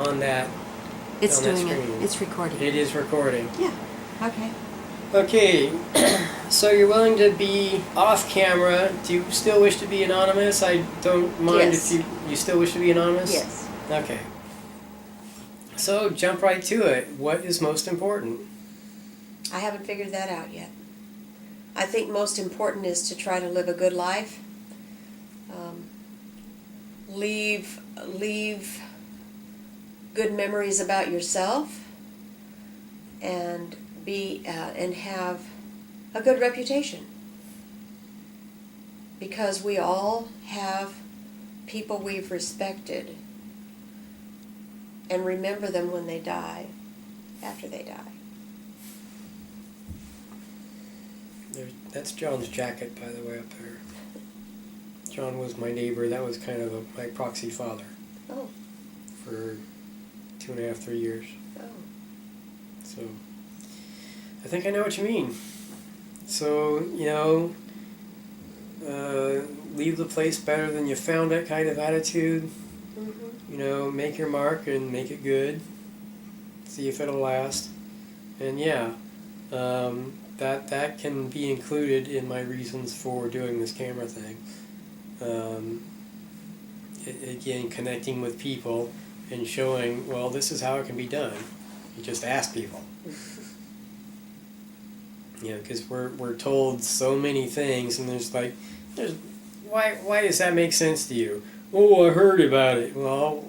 on that. It's on that doing screen. it. It's recording. It is recording. Yeah. Okay. Okay, so you're willing to be off camera. Do you still wish to be anonymous? I don't mind Yes. if you still wish to be anonymous? Yes. Okay. So jump right to it. What is most important? I haven't figured that out yet. I think most important is to try to live a good life. Leave good memories about yourself, and and have a good reputation. Because we all have people we've respected, and remember them when they die, after they die. That's John's jacket, by the way, up there. John was my neighbor. That was kind of my proxy father. Oh. For 2.5, 3 years. Oh. So, I think I know what you mean. So, leave the place better than you found it kind of attitude. Mm-hmm. Make your mark and make it good. See if it'll last. And that can be included in my reasons for doing this camera thing. Again, connecting with people and showing, well, this is how it can be done. You just ask people. Because we're told so many things, and why does that make sense to you? Oh, I heard about it. Well,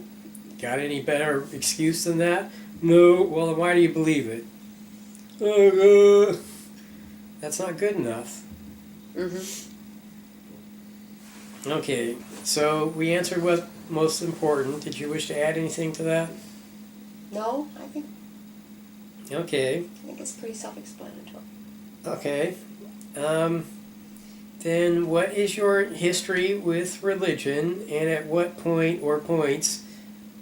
got any better excuse than that? No. Well, then why do you believe it? That's not good enough. Mm-hmm. Okay, so we answered what's most important. Did you wish to add anything to that? No, I think Okay. it's pretty self-explanatory. Okay. Then what is your history with religion, and at what point or points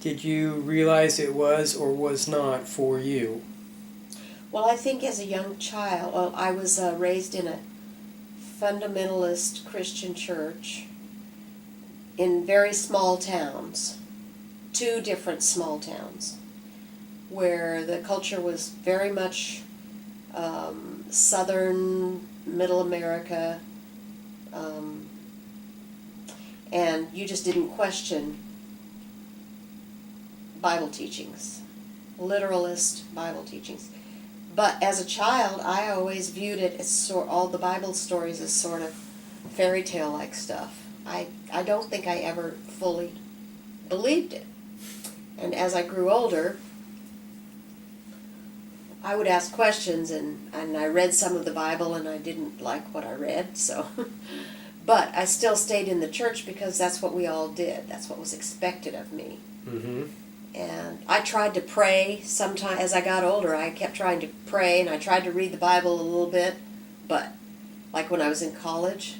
did you realize it was or was not for you? Well, I think as a young child, I was raised in a fundamentalist Christian church in very small towns, 2 different small towns, where the culture was very much southern, middle America, and you just didn't question Bible teachings, literalist Bible teachings. But as a child, I always viewed it as all the Bible stories as sort of fairy tale-like stuff. I don't think I ever fully believed it. And as I grew older, I would ask questions, and I read some of the Bible, and I didn't like what I read, so. But I still stayed in the church because that's what we all did. That's what was expected of me. Mm-hmm. And I tried to pray sometime. As I got older, I kept trying to pray, and I tried to read the Bible a little bit, but like when I was in college.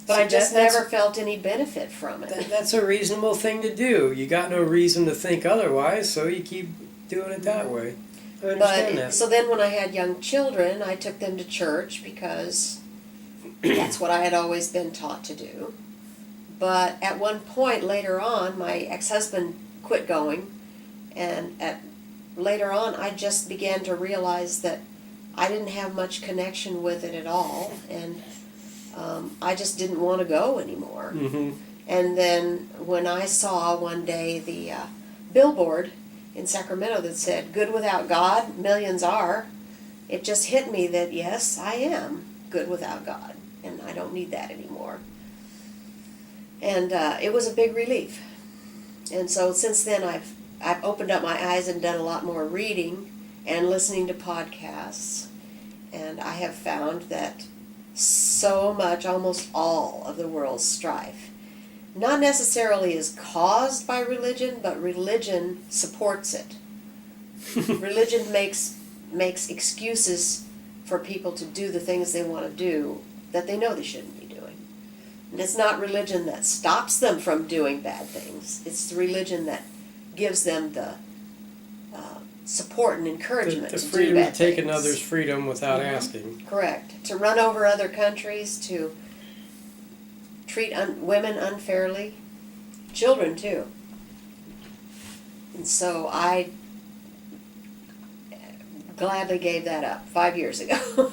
But I just never felt any benefit from it. That's a reasonable thing to do. You got no reason to think otherwise, so you keep doing it that way. I understand that. So then when I had young children, I took them to church because that's what I had always been taught to do. But at one point later on, my ex-husband quit going, and later on I just began to realize that I didn't have much connection with it at all, and I just didn't want to go anymore. Mm-hmm. And then when I saw one day the billboard in Sacramento that said, "Good without God, millions are," it just hit me that yes, I am good without God, and I don't need that anymore. And it was a big relief. And so since then I've opened up my eyes and done a lot more reading and listening to podcasts, and I have found that so much, almost all of the world's strife, not necessarily is caused by religion, but religion supports it. Religion makes excuses for people to do the things they want to do that they know they shouldn't be doing. And it's not religion that stops them from doing bad things. It's the religion that gives them the support and encouragement the to do freedom bad to take things. another's freedom without asking. Correct. To run over other countries, to treat women unfairly, children too. And so I gladly gave that up 5 years ago.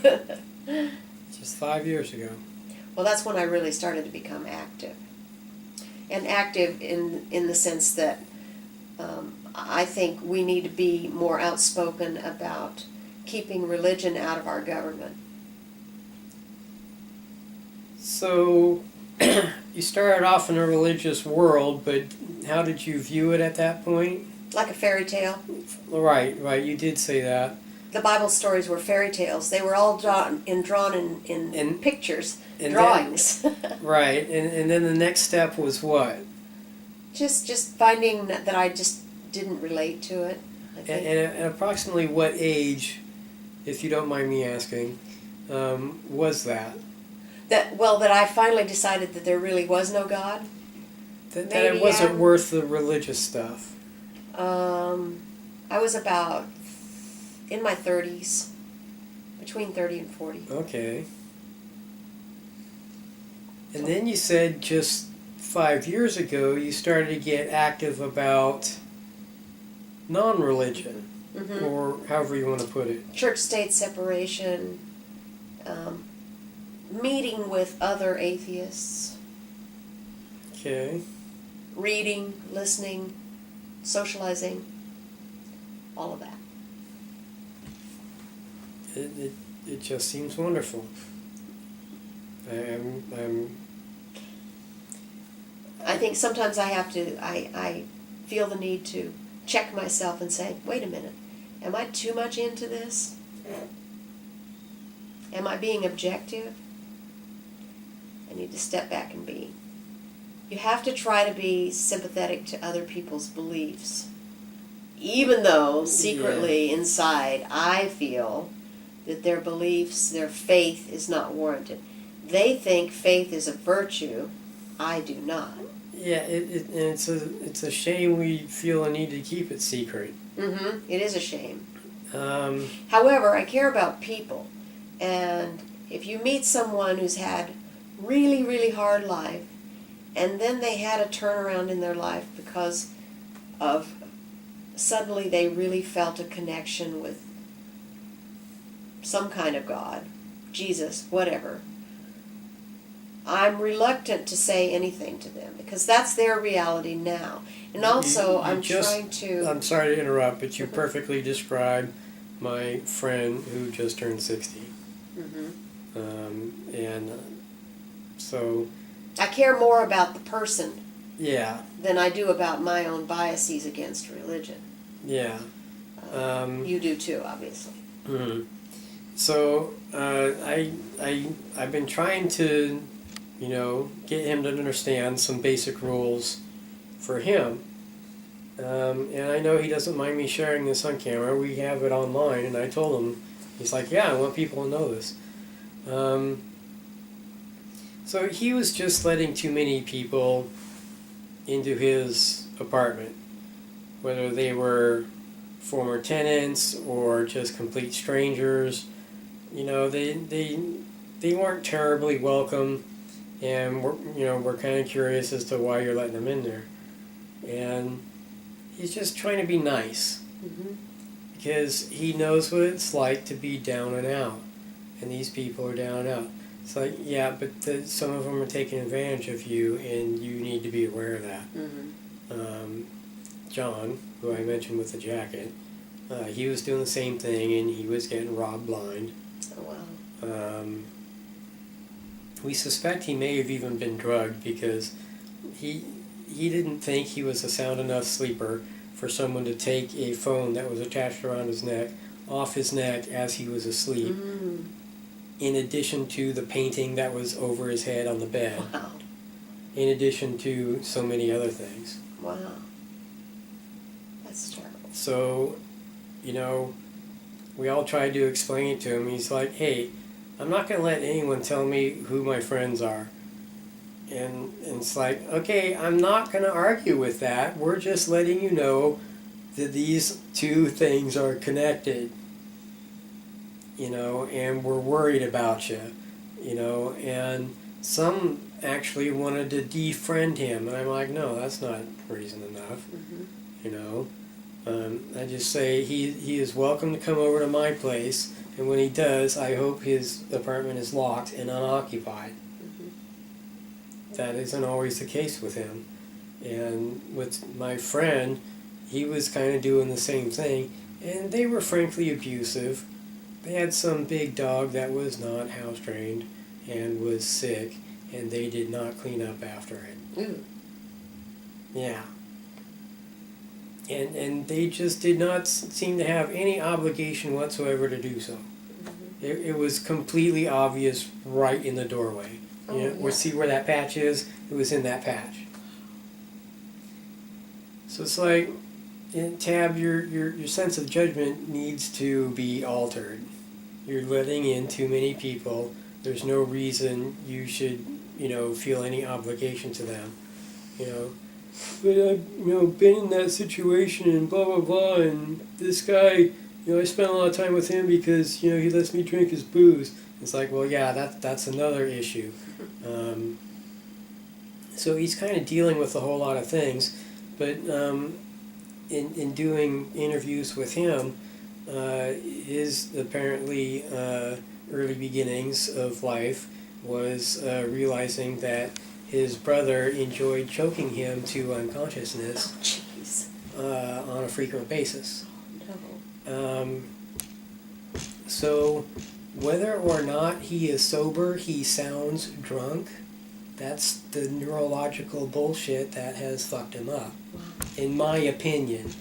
Just 5 years ago. Well, that's when I really started to become active. And active in the sense that I think we need to be more outspoken about keeping religion out of our government. So, you started off in a religious world, but how did you view it at that point? Like a fairy tale. Right, you did say that. The Bible stories were fairy tales. They were all drawn in pictures, and drawings. Then, right, and then the next step was what? Just finding that I just didn't relate to it. I think. And at approximately what age, if you don't mind me asking, was that? That I finally decided that there really was no God. That it wasn't worth the religious stuff. I was about in my 30s, between 30 and 40. Okay. And then you said just 5 years ago you started to get active about non-religion, Mm-hmm. or however you want to put it. Church-state separation, meeting with other atheists, Okay. reading, listening, socializing, all of that. It just seems wonderful. I think sometimes I feel the need to check myself and say, wait a minute, am I too much into this? Am I being objective? I need to step back and be. You have to try to be sympathetic to other people's beliefs. Even though secretly inside I feel that their beliefs, their faith is not warranted. They think faith is a virtue. I do not. Yeah, it's a shame we feel a need to keep it secret. Mm-hmm. It is a shame. Um, However, I care about people. And if you meet someone who's had really, really hard life, and then they had a turnaround in their life because of suddenly they really felt a connection with some kind of God, Jesus, whatever, I'm reluctant to say anything to them because that's their reality now. And also, I'm sorry to interrupt, but you perfectly described my friend who just turned 60. Mm-hmm. So I care more about the person than I do about my own biases against religion. Yeah. You do too, obviously. Mm-hmm. So I've been trying to, get him to understand some basic rules for him. And I know he doesn't mind me sharing this on camera. We have it online, and I told him, he's like, yeah, I want people to know this. So he was just letting too many people into his apartment, whether they were former tenants or just complete strangers. They weren't terribly welcome, and we're kind of curious as to why you're letting them in there. And he's just trying to be nice, Mm-hmm. because he knows what it's like to be down and out, and these people are down and out. It's like, yeah, but some of them are taking advantage of you, and you need to be aware of that. Mm-hmm. John, who I mentioned with the jacket, he was doing the same thing, and he was getting robbed blind. Oh, wow. We suspect he may have even been drugged because he didn't think he was a sound enough sleeper for someone to take a phone that was attached around his neck off his neck as he was asleep. Mm. In addition to the painting that was over his head on the bed. Wow. In addition to so many other things. Wow. That's terrible. So, we all tried to explain it to him. He's like, hey, I'm not going to let anyone tell me who my friends are. And it's like, okay, I'm not going to argue with that. We're just letting you know that these two things are connected. And we're worried about you, and some actually wanted to defriend him, and I'm like, no, that's not reason enough, Mm-hmm. I just say he is welcome to come over to my place, and when he does, I hope his apartment is locked and unoccupied. That isn't always the case with him. And with my friend, he was kind of doing the same thing, and they were frankly abusive. They had some big dog that was not house trained and was sick, and they did not clean up after it. Ooh. Yeah. And they just did not seem to have any obligation whatsoever to do so. It was completely obvious right in the doorway. Yeah. See where that patch is? It was in that patch. So it's like, Tab, your sense of judgment needs to be altered. You're letting in too many people. There's no reason you should, feel any obligation to them. But I've, been in that situation and blah, blah, blah, and this guy, I spent a lot of time with him because, he lets me drink his booze. It's like, well, yeah, that's another issue. So he's kind of dealing with a whole lot of things, but in doing interviews with him, his apparently early beginnings of life was realizing that his brother enjoyed choking him to unconsciousness on a frequent basis. No. So whether or not he is sober, he sounds drunk. That's the neurological bullshit that has fucked him up, in my opinion.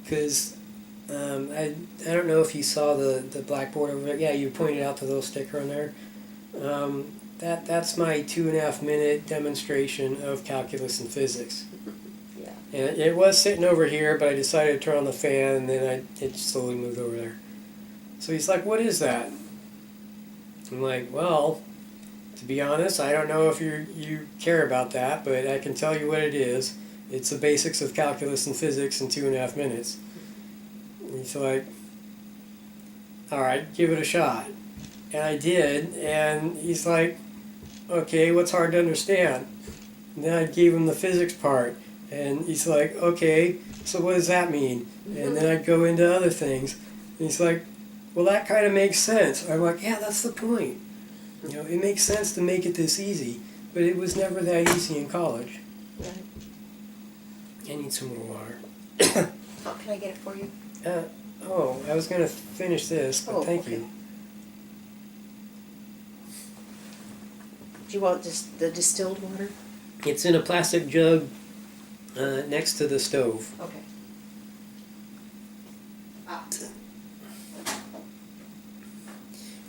Because I don't know if you saw the blackboard over there. Yeah, you pointed out the little sticker on there. That's my 2.5 minute demonstration of calculus and physics. Yeah. And it was sitting over here, but I decided to turn on the fan, and then it slowly moved over there. So he's like, "What is that?" I'm like, "Well, to be honest, I don't know if you care about that, but I can tell you what it is. It's the basics of calculus and physics in 2.5 minutes." And he's like, "All right, give it a shot." And I did, and he's like, "Okay, what's hard to understand?" And then I gave him the physics part, and he's like, "Okay, so what does that mean?" And then I'd go into other things, and he's like, "Well, that kind of makes sense." I'm like, "Yeah, that's the point. It makes sense to make it this easy, but it was never that easy in college." Right. I need some more water. Oh, can I get it for you? I was going to finish this, but thank okay. you. Do you want just the distilled water? It's in a plastic jug next to the stove. Okay. Ah.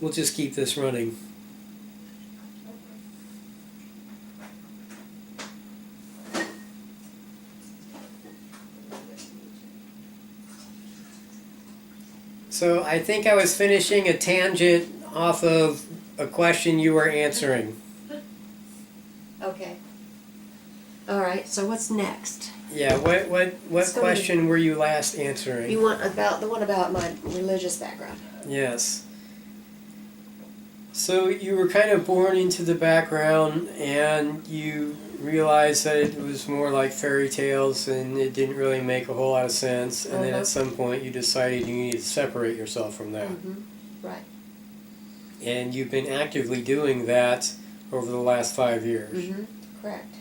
We'll just keep this running. So I think I was finishing a tangent off of a question you were answering. Okay. All right. So what's next? Yeah. What question were you last answering? You want about the one about my religious background? Yes. So you were kind of born into the background, and you realized that it was more like fairy tales, and it didn't really make a whole lot of sense. And then at some point, you decided you needed to separate yourself from that. Right. And you've been actively doing that over the last 5 years. Correct.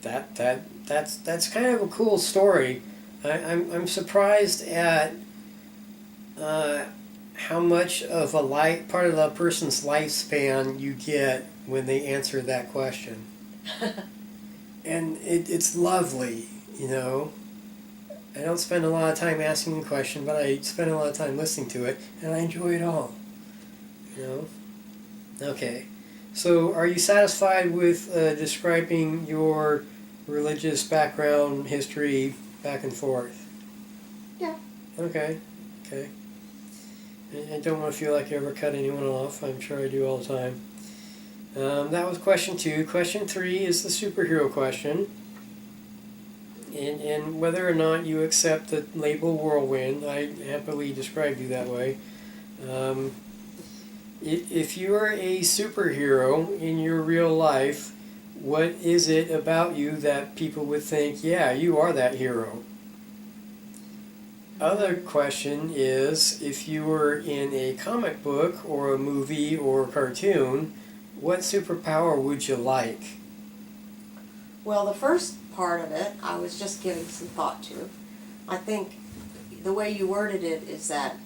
That's kind of a cool story. I'm surprised at how much of a part of the person's lifespan you get when they answer that question. And it's lovely, I don't spend a lot of time asking a question, but I spend a lot of time listening to it, and I enjoy it all. Okay. So are you satisfied with describing your religious background, history, back and forth? Yeah. Okay. I don't want to feel like I ever cut anyone off. I'm sure I do all the time. That was question 2. Question 3 is the superhero question. And whether or not you accept the label whirlwind, I happily described you that way. If you are a superhero in your real life, what is it about you that people would think, yeah, you are that hero? Other question is, if you were in a comic book or a movie or a cartoon, what superpower would you like? Well, the first part of it, I was just giving some thought to. I think the way you worded it is that,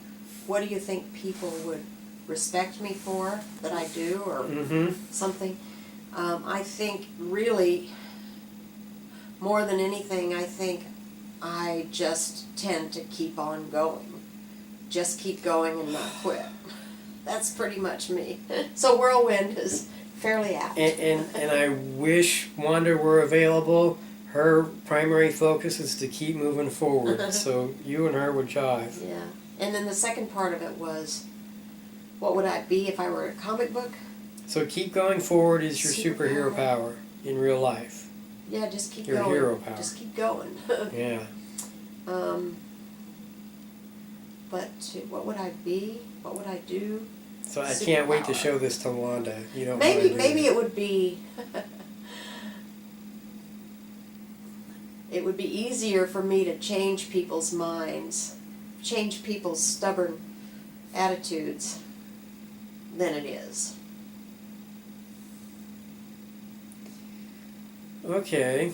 what do you think people would respect me for that I do, or something? I think really, more than anything, I think I just tend to keep on going. Just keep going and not quit. That's pretty much me. So whirlwind is fairly apt. And I wish Wanda were available. Her primary focus is to keep moving forward. So you and her would jive. Yeah. And then the second part of it was, what would I be if I were a comic book? So keep going forward is your superhero power in real life. Yeah, just keep your going. Your hero power. Just keep going. Yeah. But what would I be? What would I do? So I can't wait to show this to Wanda. You don't maybe it would be it would be easier for me to change people's minds, change people's stubborn attitudes than it is. Okay.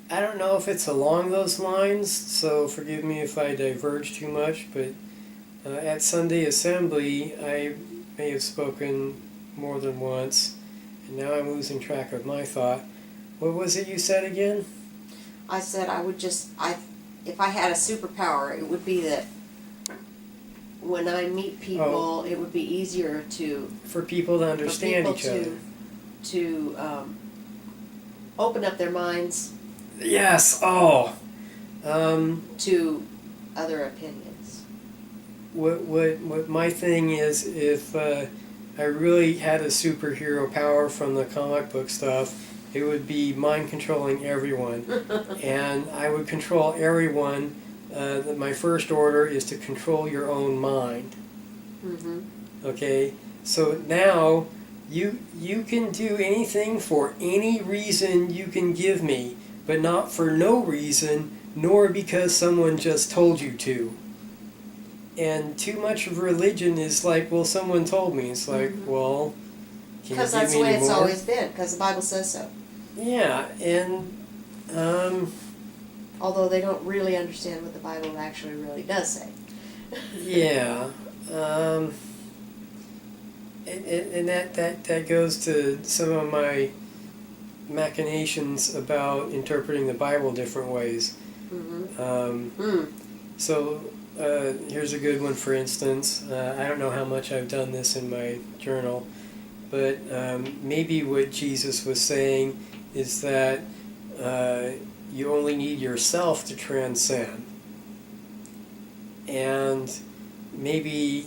I don't know if it's along those lines, so forgive me if I diverge too much, but at Sunday Assembly I may have spoken more than once, and now I'm losing track of my thought. What was it you said again? I said I would if I had a superpower, it would be that when I meet people, it would be easier for people to understand each other. To open up their minds. Yes. To other opinions. What my thing is, if I really had a superhero power from the comic book stuff, it would be mind controlling everyone, and I would control everyone. My first order is to control your own mind. Mm-hmm. Okay, so now you can do anything for any reason you can give me, but not for no reason, nor because someone just told you to. And too much of religion is like, well, someone told me. It's like, well, can you give me any more? Because that's the way it's always been, because the Bible says so. Yeah, and although they don't really understand what the Bible actually really does say. Yeah, and that goes to some of my machinations about interpreting the Bible different ways. Mm-hmm. So here's a good one, for instance. I don't know how much I've done this in my journal, but maybe what Jesus was saying is that you only need yourself to transcend. And maybe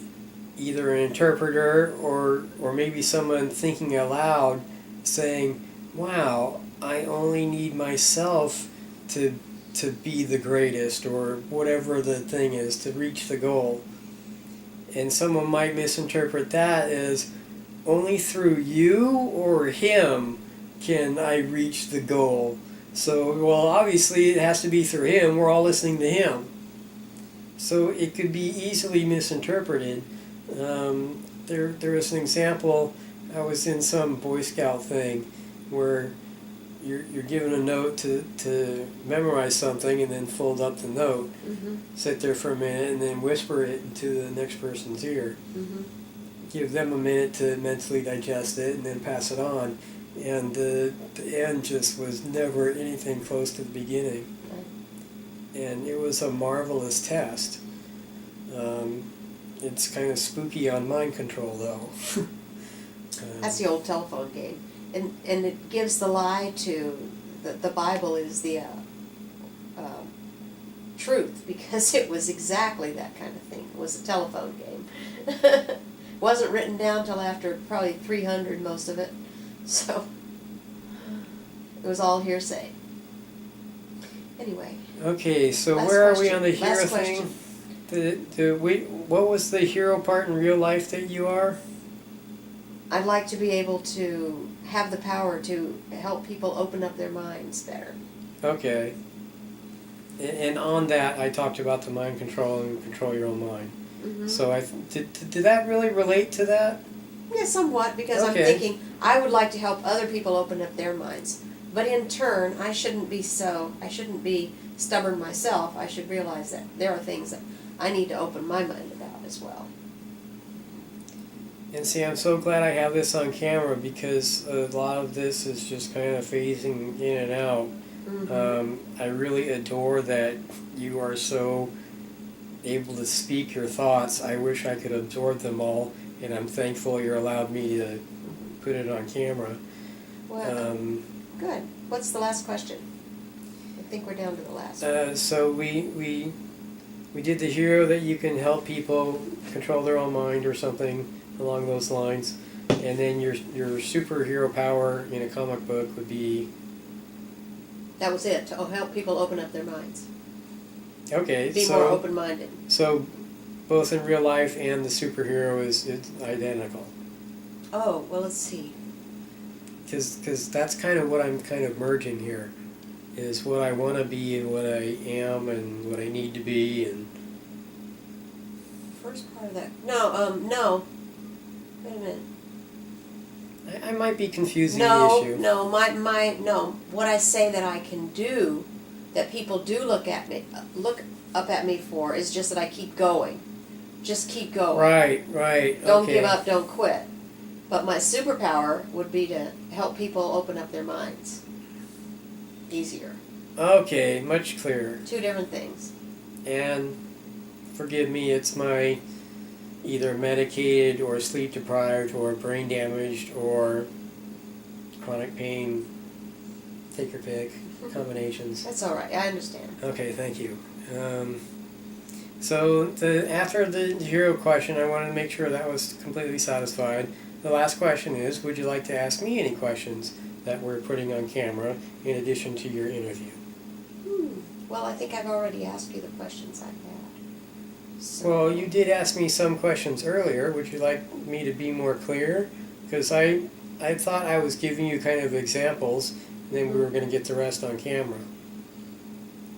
either an interpreter or maybe someone thinking aloud saying, wow, I only need myself to be the greatest, or whatever the thing is, to reach the goal. And someone might misinterpret that as, only through you or him can I reach the goal. So, well, obviously it has to be through him. We're all listening to him. So it could be easily misinterpreted. There was an example. I was in some Boy Scout thing where you're given a note to memorize something, and then fold up the note, sit there for a minute, and then whisper it into the next person's ear. Give them a minute to mentally digest it, and then pass it on. And the end just was never anything close to the beginning. And it was a marvelous test. It's kind of spooky on mind control, though. That's the old telephone game. And it gives the lie to the Bible is the truth, because it was exactly that kind of thing. It was a telephone game. Wasn't written down till after probably 300, most of it. So it was all hearsay. Anyway. Okay, so last where question. Are we on the hero Last thing? question. What was the hero part in real life that you are? I'd like to be able to have the power to help people open up their minds better. Okay. And on that, I talked about the mind control and control your own mind. Mm-hmm. So did that really relate to that? Yeah, somewhat, because Okay. I'm thinking I would like to help other people open up their minds. But in turn, I shouldn't be stubborn myself. I should realize that there are things that I need to open my mind about as well. And see, I'm so glad I have this on camera because a lot of this is just kind of phasing in and out. Mm-hmm. I really adore that you are so able to speak your thoughts. I wish I could absorb them all, and I'm thankful you're allowed me to put it on camera. Well, good. What's the last question? I think we're down to the last one. So we did the hero that you can help people control their own mind or something along those lines, and then your superhero power in a comic book would be. That was it, to help people open up their minds. Okay, Be more open-minded. So both in real life and the superhero is identical. Oh, well, let's see. Because that's kind of what I'm kind of merging here, is what I want to be and what I am and what I need to be and. First part of that. No. Wait a minute. I might be confusing No, the issue. no, no. What I say that I can do, that people do look up at me for, is just that I keep going. Just keep going. Right. Don't Okay. give up, don't quit. But my superpower would be to help people open up their minds. Easier. Okay, much clearer. Two different things. And forgive me, it's my either medicated or sleep deprived or brain damaged or chronic pain, take your pick, combinations. That's all right. I understand. Okay, thank you. So after the hero question, I wanted to make sure that was completely satisfied. The last question is, would you like to ask me any questions that we're putting on camera in addition to your interview? Well, I think I've already asked you the questions I've had. So. Well, you did ask me some questions earlier. Would you like me to be more clear? Because I thought I was giving you kind of examples, and then we were going to get the rest on camera.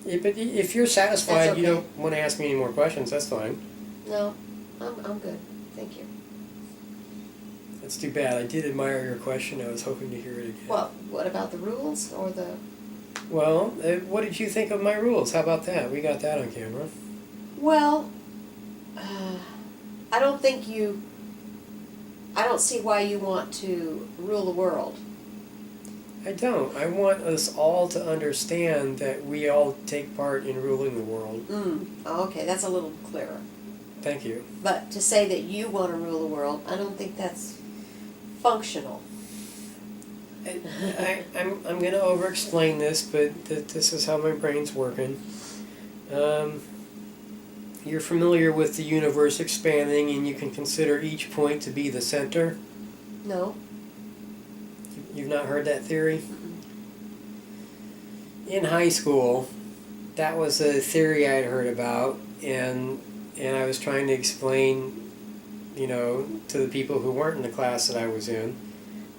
But if you're satisfied, That's okay. You don't want to ask me any more questions, that's fine. No, I'm good. Thank you. That's too bad. I did admire your question. I was hoping to hear it again. Well, what about the rules or the... Well, what did you think of my rules? How about that? We got that on camera. Well, I don't see why you want to rule the world. I don't. I want us all to understand that we all take part in ruling the world. Oh, okay, that's a little clearer. Thank you. But to say that you want to rule the world, I don't think that's functional. I'm going to over-explain this, but this is how my brain's working. You're familiar with the universe expanding, and you can consider each point to be the center? No. You've not heard that theory? Mm-mm. In high school, that was a theory I'd heard about, and I was trying to explain, to the people who weren't in the class that I was in,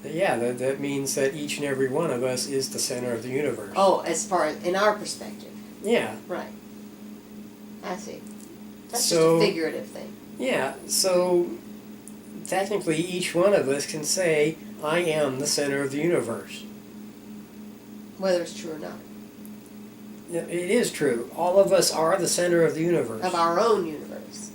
that means that each and every one of us is the center of the universe. Oh, as far as in our perspective. Yeah. Right. I see. That's So- just a figurative thing. Yeah, so technically each one of us can say, I am the center of the universe. Whether it's true or not. It is true. All of us are the center of the universe. Of our own universe.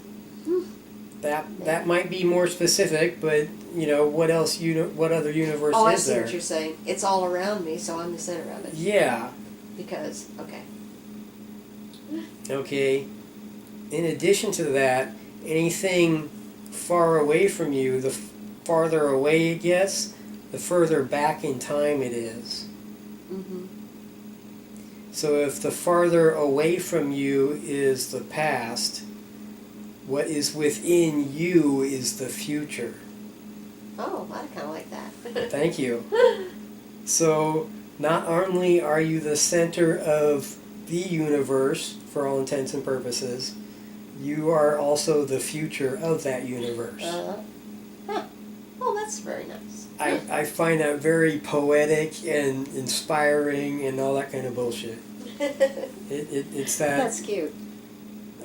That might be more specific, but what else? What other universe Oh, I is see there? what you're saying. It's all around me, so I'm the center of it. Yeah. Because, okay. Okay. In addition to that, anything far away from you, the farther away it gets, the further back in time it is. Mm-hmm. So if the farther away from you is the past, what is within you is the future. Oh, I kind of like that. Thank you. So not only are you the center of the universe, for all intents and purposes, you are also the future of that universe. Oh, That's very nice. I find that very poetic and inspiring and all that kind of bullshit. It's that. That's cute.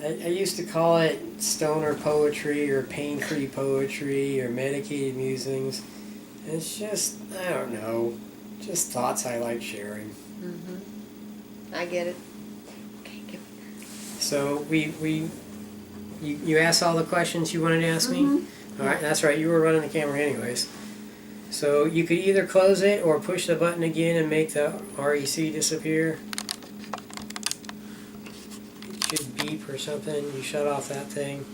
I used to call it stoner poetry or pain-free poetry or medicated musings. It's just, I don't know, just thoughts I like sharing. Mm-hmm. I get it. Okay, give me. So you asked all the questions you wanted to ask me? Mm-hmm. All right, that's right, you were running the camera anyways. So you could either close it or push the button again and make the REC disappear. It should beep or something. You shut off that thing.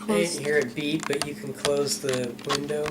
I didn't hear it beep, but you can close the window.